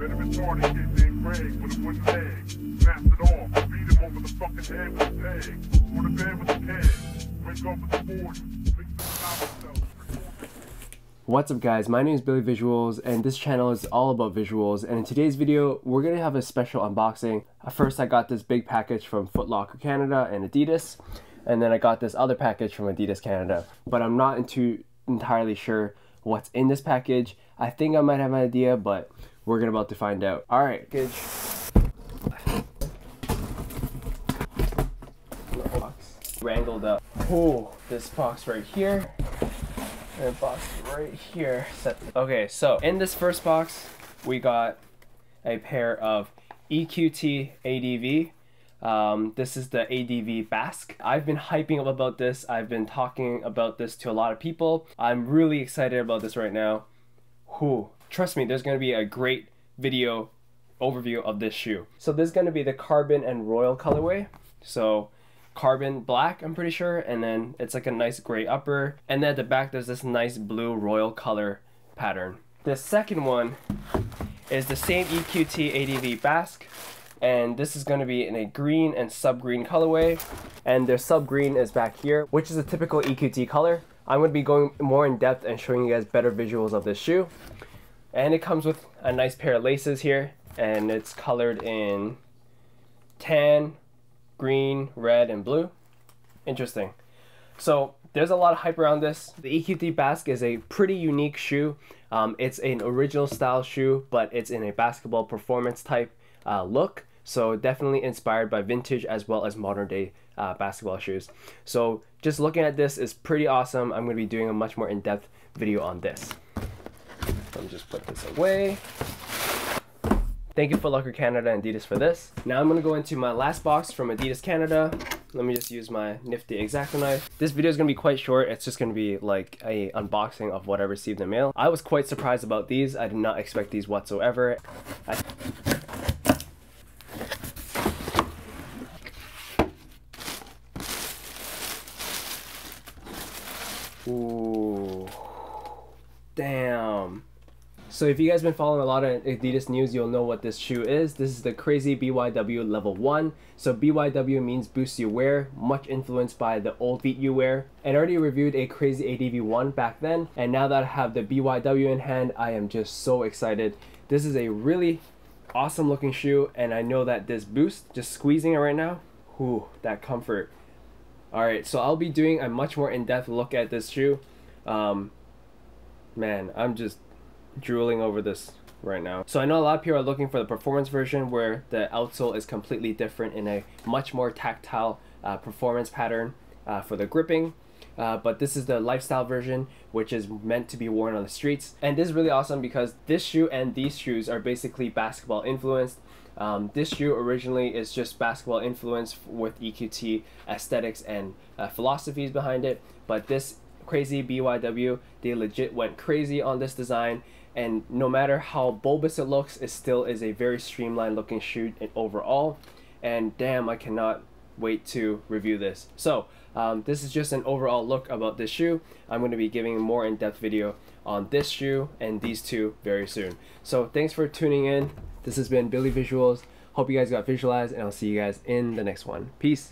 What's up guys, my name is Billyvisuals and this channel is all about visuals, and in today's video we're going to have a special unboxing. First I got this big package from Footlocker Canada and Adidas, and then I got this other package from Adidas Canada, but I'm not entirely sure what's in this package. I think I might have an idea, but we're about to find out. Alright, good. Box wrangled up. Oh, this box right here. And box right here. Okay, so in this first box, we got a pair of EQT ADV. This is the ADV Basque. I've been hyping up about this. I've been talking about this to a lot of people. I'm really excited about this right now. Whew. Trust me, there's going to be a great video overview of this shoe. So this is going to be the carbon and royal colorway. So carbon black, I'm pretty sure, and then it's like a nice gray upper, and then at the back there's this nice blue royal color pattern. The second one is the same EQT ADV Basque, and this is going to be in a green and sub-green colorway, and their sub-green is back here, which is a typical EQT color. I'm going to be going more in depth and showing you guys better visuals of this shoe. And it comes with a nice pair of laces here, and it's colored in tan, green, red, and blue. Interesting. So there's a lot of hype around this. The EQT Basque is a pretty unique shoe. It's an original style shoe, but it's in a basketball performance type look. So definitely inspired by vintage as well as modern day basketball shoes. So just looking at this is pretty awesome. I'm going to be doing a much more in-depth video on this. Let me just put this away. Thank you Footlocker Canada and Adidas for this. Now I'm going to go into my last box from Adidas Canada. Let me just use my nifty X-Acto knife. This video is going to be quite short. It's just going to be like a unboxing of what I received in the mail. I was quite surprised about these. I did not expect these whatsoever. Ooh, damn. So if you guys been following a lot of Adidas news, you'll know what this shoe is. This is the Crazy BYW Level 1. So BYW means Boost You Wear, much influenced by the old Beat You Wear. And I already reviewed a Crazy ADV 1 back then, and now that I have the BYW in hand, I am just so excited. This is a really awesome looking shoe, and I know that this Boost, just squeezing it right now, whew, that comfort. Alright, so I'll be doing a much more in-depth look at this shoe. Man, I'm just drooling over this right now. So I know a lot of people are looking for the performance version where the outsole is completely different in a much more tactile performance pattern for the gripping. But this is the lifestyle version, which is meant to be worn on the streets. And this is really awesome because this shoe and these shoes are basically basketball influenced. This shoe originally is just basketball influenced with EQT aesthetics and philosophies behind it, but this Crazy BYW, they legit went crazy on this design, and no matter how bulbous it looks, it still is a very streamlined looking shoe overall, and damn, I cannot wait to review this. So this is just an overall look about this shoe. I'm going to be giving a more in-depth video on this shoe and these two very soon. So thanks for tuning in. This has been Billyvisuals. Hope you guys got visualized, and I'll see you guys in the next one. Peace.